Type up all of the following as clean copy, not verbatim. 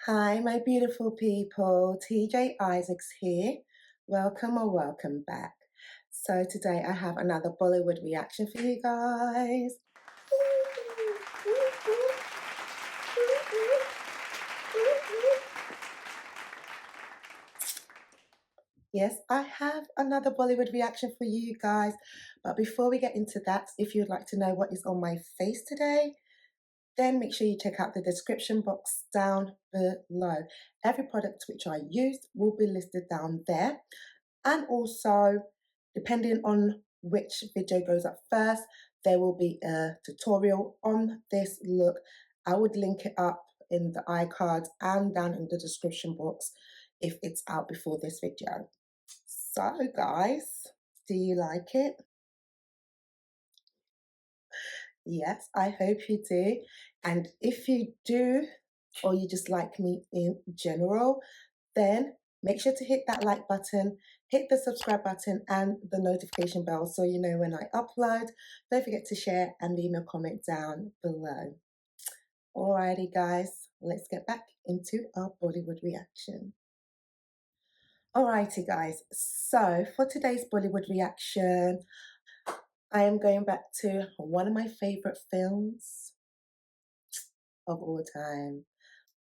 Hi, my beautiful people. TJ Isaacs here. Welcome or welcome back. So today I have another Bollywood reaction for you guys. Yes, I have another Bollywood reaction for you guys. But before we get into that, if you'd like to know what is on my face today, then make sure you check out the description box down below. Every product which I used will be listed down there. And also, depending on which video goes up first, there will be a tutorial on this look. I would link it up in the iCards and down in the description box if it's out before this video. So guys, do you like it? Yes, I hope you do. And if you do, or you just like me in general, then make sure to hit that like button, hit the subscribe button and the notification bell so you know when I upload. Don't forget to share and leave me a comment down below. Alrighty guys, let's get back into our Bollywood reaction. Alrighty guys, so for today's Bollywood reaction, I am going back to one of my favorite films of all time.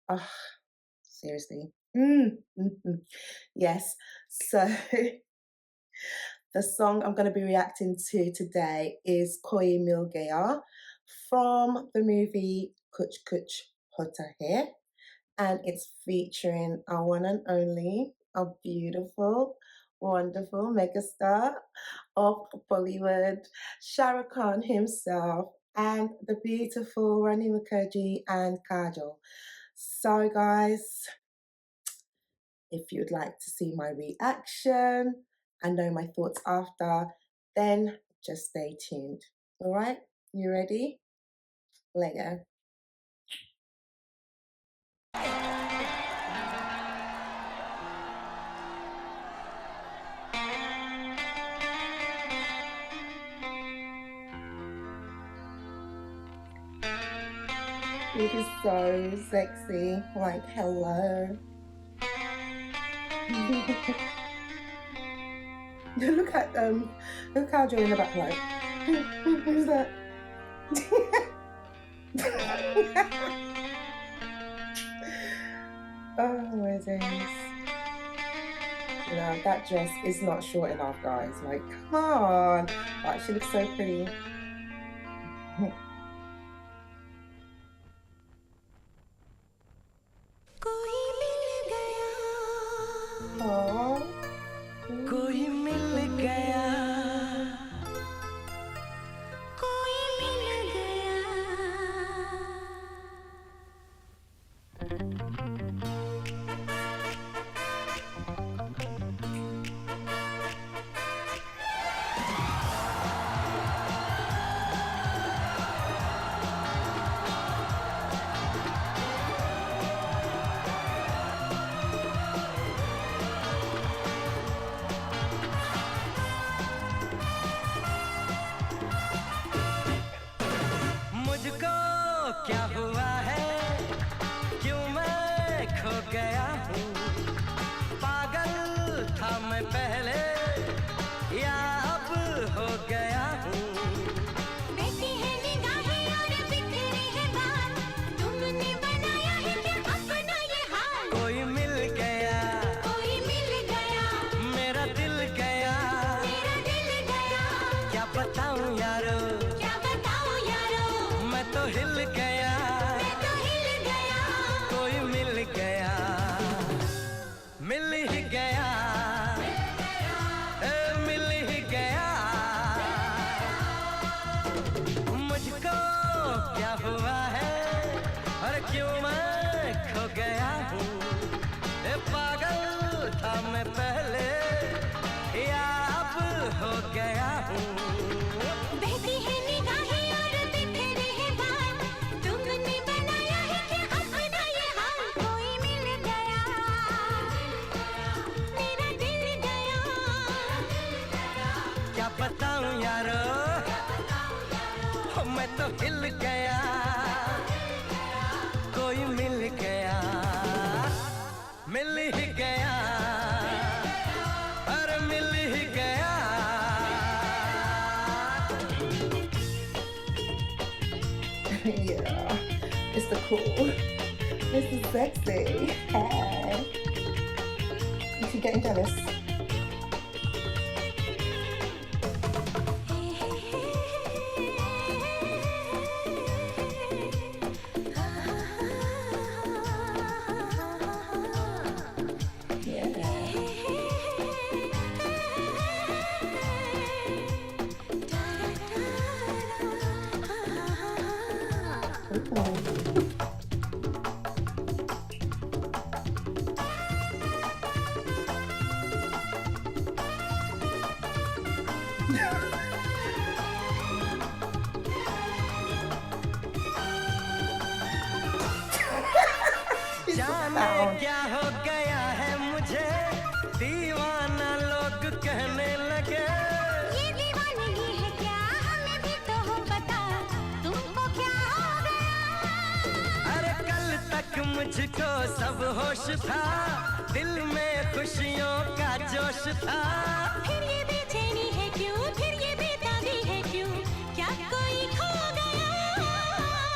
Oh, seriously. Yes, so the song I'm going to be reacting to today is Koi Mil Gaya from the movie Kuch Kuch Hota Hai, and it's featuring our one and only, our beautiful, wonderful megastar of Bollywood, Shah Rukh Khan himself, and the beautiful Rani Mukerji and Kajol. So guys, if you'd like to see my reaction and know my thoughts after, then just stay tuned. All right, you ready? Let go. It is so sexy. Like, hello. look at Kajol in the back, like, who's that? Oh my days. No, that dress is not short enough, guys. Like, come on. But she looks so pretty. Aww. कोई मिल गया, कोई मिल गया. मुझको क्या हुआ है और क्यों मैं खो गया हूँ, ए पागल था मैं पहले या अब हो गया हूँ। बहती है निगाहें और बिखरे हैं बाल, तुमने बनाया है क्या अपना ये हाल। कोई मिल गया, मेरा दिल गया, क्या बताऊं यारो, मैं तो हिल गया। कोई मिल गया, मिल ही गया, अरे मिल ही गया। Yeah, Mr. Cool, Mr. Sexy. Hey, you keep getting jealous. जाने क्या हो गया है मुझे, दीवाना लोग कहने लगे। ये दीवानगी है क्या, हमें भी तो हो पता, तुमको क्या हो गया। अरे कल तक मुझको सब होश था, दिल में खुशियों का जोश था। फिर ये बेचैनी है क्यों, फिर ये बेताबी है क्यों, क्या कोई खो गया।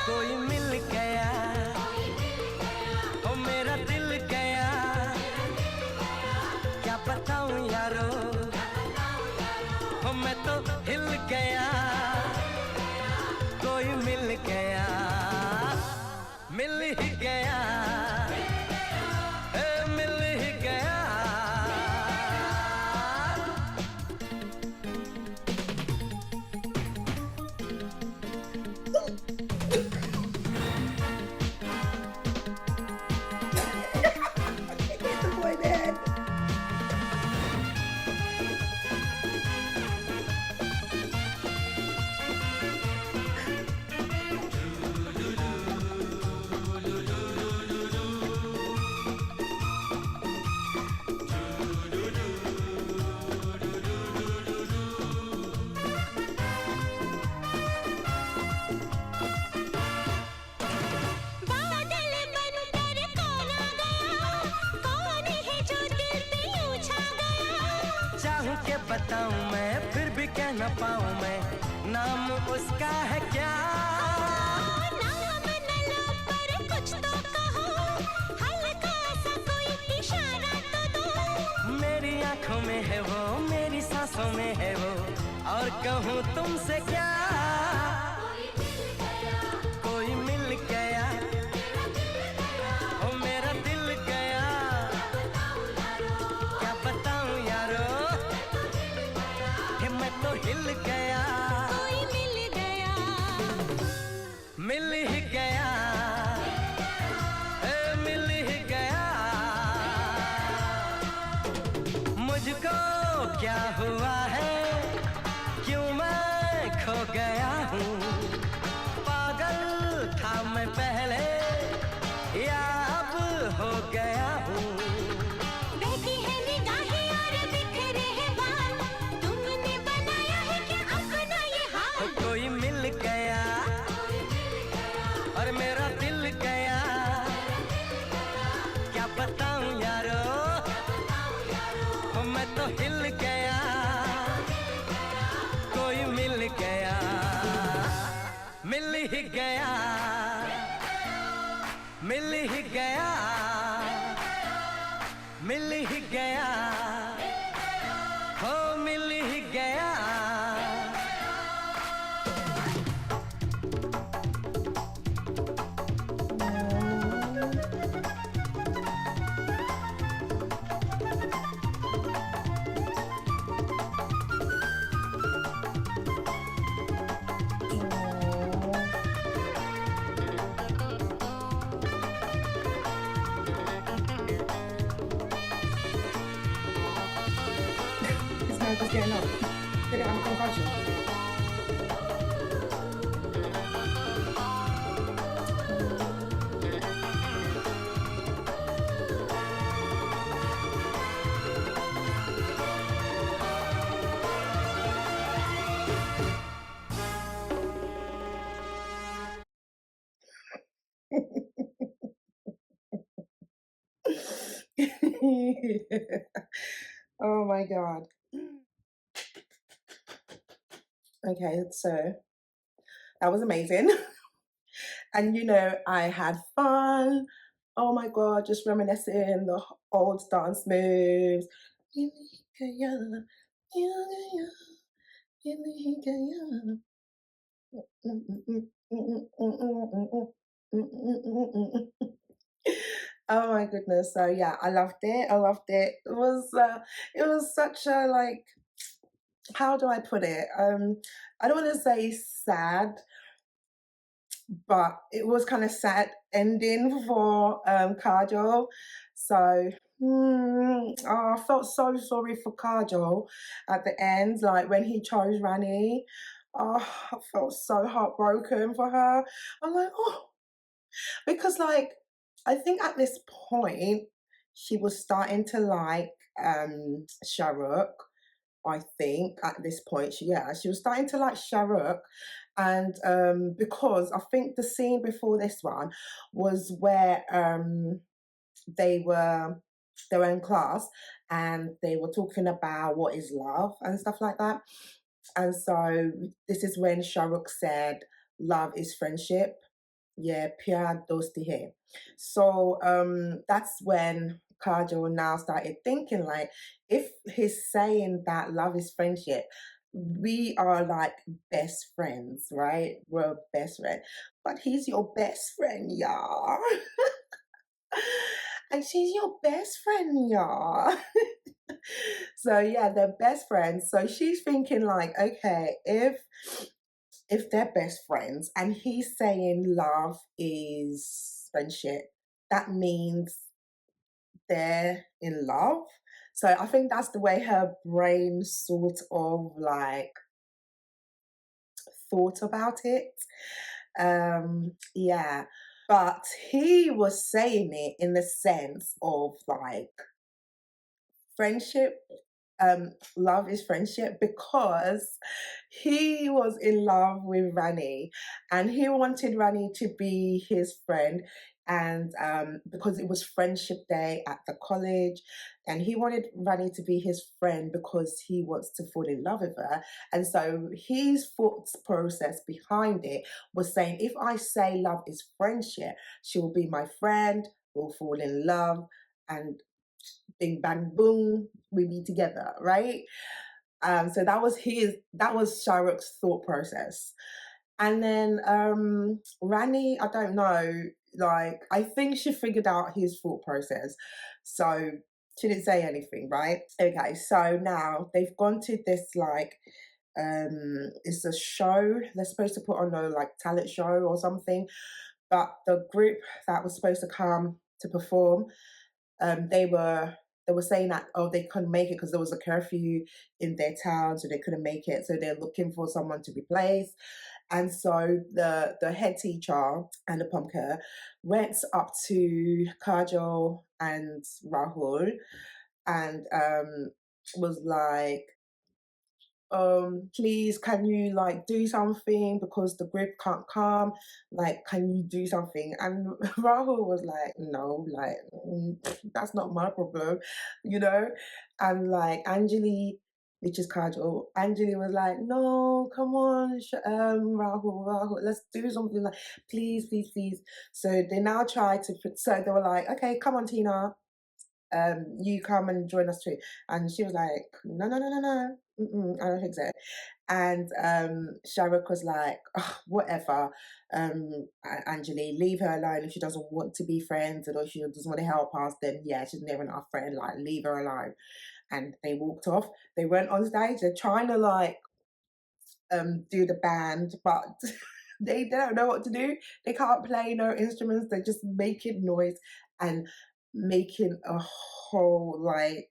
कोई मिल गया, ओ मेरा दिल गया, क्या बताऊं यारो, ओ मैं तो हिल गया। कोई मिल गया, मिल ही गया, ए मिल ही गया। Get the boy dead. बादल बनकर कौन आ गया, कौन है जो दिल पे यूं छा गया। चाहूं के बताऊं मैं, फिर भी कह न पाऊं मैं, नाम उसका है क्या। नाम न लो पर कुछ तो कहो, हल्का सा कोई इशारा तो दो। मेरी आंखों में है वो, मेरी सांसों में है वो, और कहूँ तुमसे क्या। कोई मिल गया, ओ मेरा दिल गया, क्या बताऊं यारो, कि मैं तो हिल गया। कोई मिल गया, मिल ही गया, ए मिल ही गया। मुझको क्या हुआ है, क्यों मैं खो गया हूँ, पागल था मैं पहले या अब हो गया हूँ। बहती है निगाहें और बिखरे हैं बाल, तुमने बनाया है क्या अपना ये हाल। कोई मिल गया, और मेरा दिल गया, क्या बताऊं यारो, ओ मैं तो हिल गया। कोई मिल गया, मिल ही गया, मिल ही गया, मिल ही गया, हो मिल ही गया। What's going on? Did it have a concussion? Oh my god. Okay, so that was amazing. And you know, I had fun. Oh my god, just reminiscing the old dance moves. Oh my goodness. So yeah, I loved it. I loved it. It was such a like, how do I put it? I don't want to say sad, but it was kind of sad ending for Kajol. So I felt so sorry for Kajol at the end, like when he chose Rani. Oh, I felt so heartbroken for her. I'm like, oh, because like I think at this point she was starting to like Shah Rukh. I think at this point, she was starting to like Shah Rukh, and because I think the scene before this one was where they were they were in class and they were talking about what is love and stuff like that, and so this is when Shah Rukh said, "Love is friendship." Yeah, pyar dosti hai. So that's when Kajol now started thinking like, if he's saying that love is friendship, we are like best friends, right? We're best friends. But he's your best friend, y'all. And she's your best friend, y'all. So yeah, they're best friends. So she's thinking like, okay, if they're best friends and he's saying love is friendship, that means they're in love. So I think that's the way her brain sort of like thought about it. Yeah. But he was saying it in the sense of like friendship, love is friendship, because he was in love with Rani and he wanted Rani to be his friend, and because it was friendship day at the college, and he wanted Rani to be his friend because he wants to fall in love with her. And so his thought process behind it was saying, if I say love is friendship, she will be my friend, we'll fall in love, and bing bang boom, we be together, right? So that was Shah Rukh's thought process. And then Rani, I don't know, like I think she figured out his thought process. So she didn't say anything, right? Okay, so now they've gone to this like it's a show they're supposed to put on, a like talent show or something. But the group that was supposed to come to perform, they were saying that, oh, they couldn't make it because there was a curfew in their town, so they couldn't make it. So they're looking for someone to replace. And so the head teacher and the pumpkin went up to Kajol and Rahul and was like, please, can you like do something because the group can't come, like can you do something? And Rahul was like, no, like that's not my problem, you know. And like Anjali, which is Kajol, Anjali was like, no, come on, Rahul, let's do something, like please, please, please. So they now try to so they were like, okay, come on, Tina, you come and join us too. And she was like, no, no, no, no, no. I don't think so. And Shah Rukh was like, oh, whatever, Anjali, leave her alone. If she doesn't want to be friends or she doesn't want to help us, then yeah, she's never our friend, like leave her alone. And they walked off. They went on stage. They're trying to like do the band, but they don't know what to do. They can't play no instruments. They're just making noise and making a whole like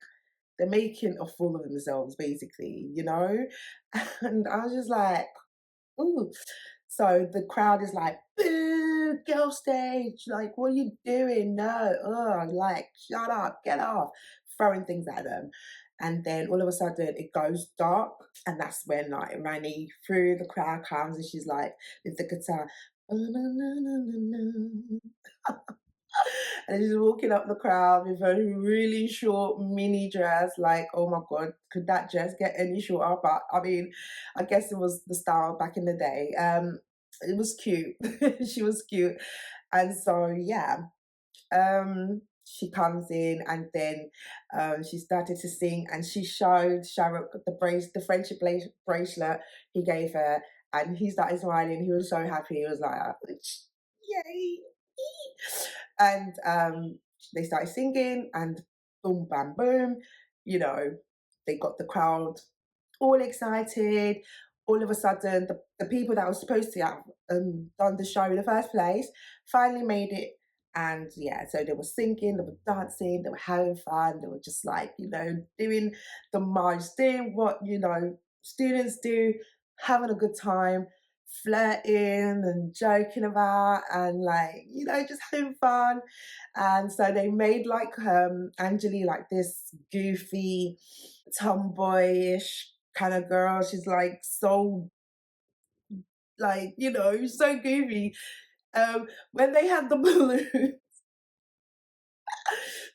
they're making a fool of themselves, basically, you know? And I was just like, ooh. So the crowd is like, boo, get off stage. Like, what are you doing? No, like, shut up, get off. Throwing things at them. And then all of a sudden it goes dark. And that's when like Rani through the crowd comes and she's like, with the guitar, and she's walking up the crowd with a really short mini dress. Like, oh my god, could that dress get any shorter? But I mean, I guess it was the style back in the day. It was cute. She was cute, and so yeah. She comes in and then she started to sing and she showed Shah Rukh the friendship bracelet he gave her, and he started smiling. He was so happy. He was like, yay. And they started singing and boom, bam, boom, you know, they got the crowd all excited. All of a sudden, the people that were supposed to have done the show in the first place finally made it. And yeah, so they were singing, they were dancing, they were having fun, they were just like, you know, doing the most, doing what, you know, students do, having a good time, flirting and joking about and like, you know, just having fun. And so they made like Anjali like this goofy, tomboyish kind of girl. She's like so like, you know, so goofy. When they had the balloon,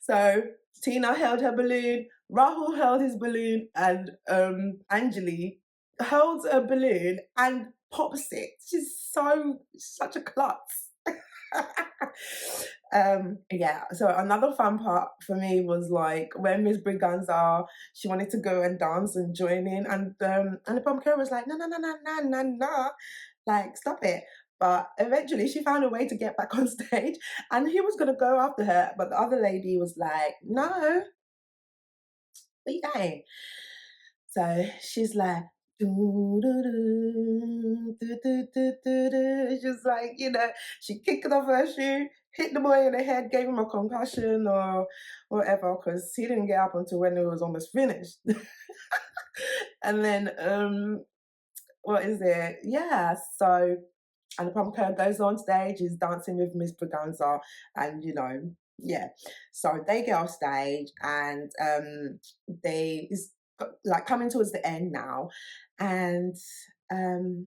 so Tina held her balloon, Rahul held his balloon, and Anjali held a balloon and pops it. She's such a klutz. Yeah, so another fun part for me was like when Miss Briganza, she wanted to go and dance and join in, and the pumpkin was like, no, no, no, no, no, no, no, like stop it. But eventually she found a way to get back on stage and he was gonna go after her, but the other lady was like, no, where you going? So she's like, do, do, do, do, do, do, do, do. She's like, you know, she kicked off her shoe, hit the boy in the head, gave him a concussion or whatever, because he didn't get up until when it was almost finished. And then what is it? Yeah, so and the pumpkin goes on stage, is dancing with Miss Braganza, and you know, yeah. So they get off stage and they is like coming towards the end now, and um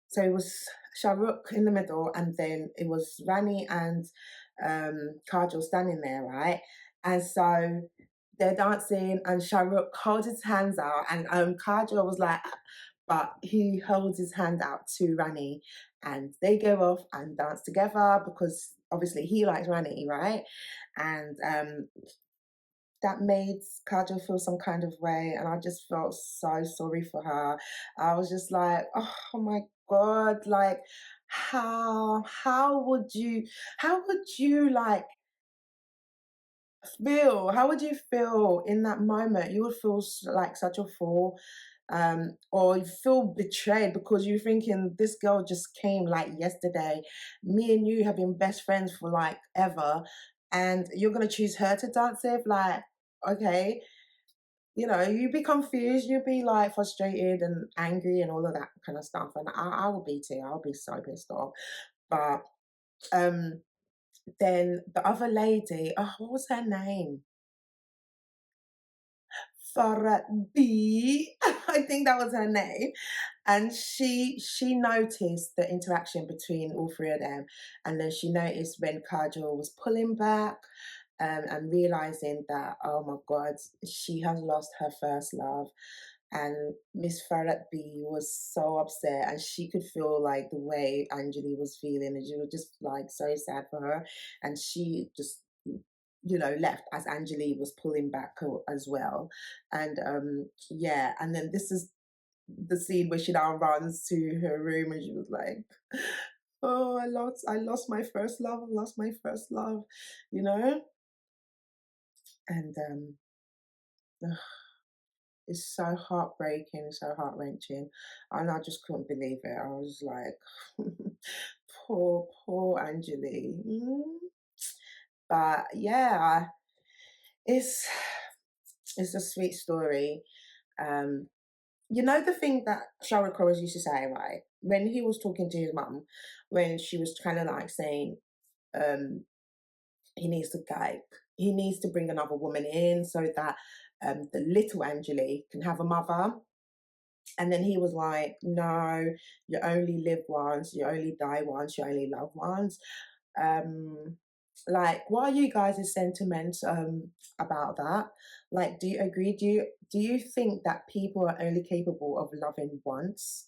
so it was Shah Rukh in the middle, and then it was Rani and Kajol standing there, right? And so they're dancing, and Shah Rukh holds his hands out, and Kajol was like, but he holds his hand out to Rani, and they go off and dance together because obviously he likes Rani, right? And that made Kajol feel some kind of way, and I just felt so sorry for her. I was just like, oh my god, like how would you like feel? How would you feel in that moment? You would feel like such a fool, or you feel betrayed because you're thinking this girl just came like yesterday. Me and you have been best friends for like ever, and you're gonna choose her to dance with. Like, okay, you know, you'd be confused, you'd be like frustrated and angry and all of that kind of stuff. And I will be too. I'll be so pissed off. But um, then the other lady, oh, what was her name? Farah B. I think that was her name. And she noticed the interaction between all three of them. And then she noticed when Kajol was pulling back and realizing that, oh my God, she has lost her first love. And Miss Farah B was so upset, and she could feel like the way Anjali was feeling, and she was just like so sad for her. And she just, you know, left as Anjali was pulling back as well. And yeah, and then this is the scene where she now runs to her room and she was like, oh, I lost my first love, I lost my first love, you know? And ugh, it's so heartbreaking, so heart wrenching. And I just couldn't believe it. I was like, poor Anjali. But yeah, it's It's a sweet story. Um, you know the thing that Shah Rukh Khan used to say, right? When he was talking to his mum, when she was kind of like saying, um, he needs to like he needs to bring another woman in so that the little Angeli can have a mother. And then he was like, no, you only live once, you only die once, you only love once. Um, like, what are you guys' sentiments about that? Like, do you agree? Do you think that people are only capable of loving once?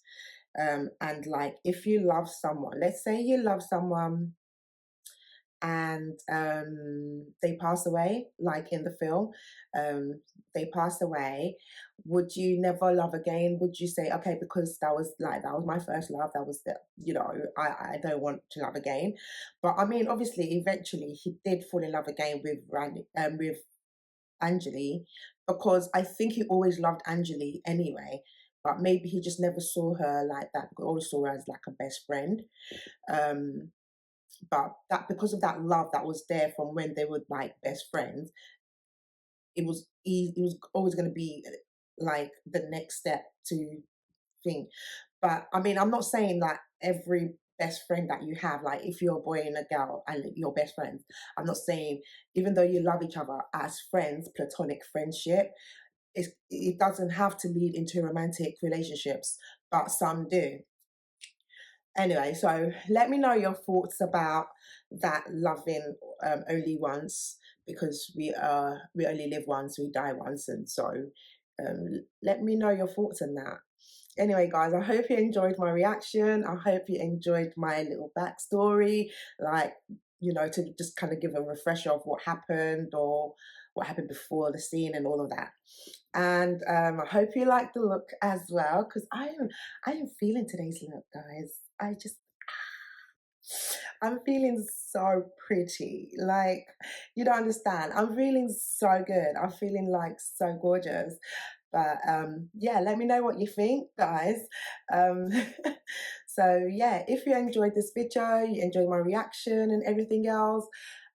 And like, if you love someone, let's say you love someone and they pass away, like in the film, um, they pass away. Would you never love again? Would you say, okay, because that was my first love, that was the, I don't want to love again? But I mean, obviously, eventually, he did fall in love again with with Angeli, because I think he always loved Angeli anyway. But maybe he just never saw her like that. He always saw her as like a best friend. Um, but that, because of that love that was there from when they were like best friends, it was always going to be like the next step to think. But I mean, I'm not saying that every best friend that you have, like if you're a boy and a girl and you're best friends, I'm not saying, even though you love each other as friends, platonic friendship, it doesn't have to lead into romantic relationships, but some do. Anyway, so let me know your thoughts about that loving only once, because we only live once, we die once, and so let me know your thoughts on that. Anyway, guys, I hope you enjoyed my reaction. I hope you enjoyed my little backstory, like, to just kind of give a refresher of what happened, or what happened before the scene and all of that. And I hope you like the look as well, because I am feeling today's look, guys. I'm feeling so pretty. Like, you don't understand. I'm feeling so good. I'm feeling like so gorgeous. But yeah, let me know what you think, guys. Um, so yeah, if you enjoyed this video, you enjoyed my reaction and everything else,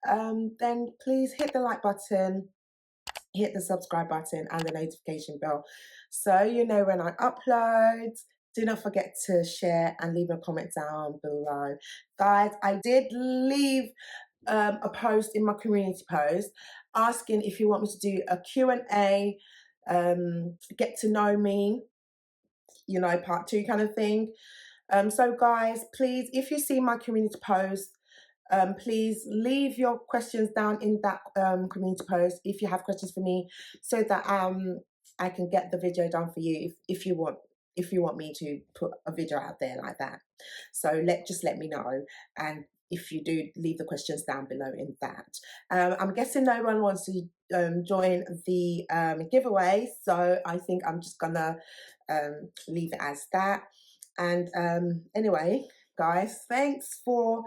then please hit the like button, hit the subscribe button and the notification bell so you know when I upload. Do not forget to share and leave a comment down below. Guys, I did leave a post in my community post asking if you want me to do a Q&A, get to know me, part 2 kind of thing. So guys, please, if you see my community post, please leave your questions down in that community post if you have questions for me, so that I can get the video done for you if you want me to put a video out there like that. So just let me know, and if you do, leave the questions down below in that. I'm guessing no one wants to join the giveaway, so I think I'm just gonna leave it as that. And anyway, guys, thanks for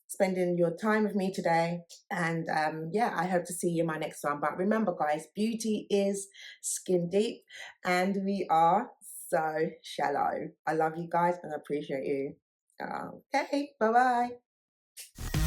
spending your time with me today. And yeah, I hope to see you in my next one. But remember, guys, beauty is skin deep, and we are so shallow. I love you guys and I appreciate you. Okay, bye bye.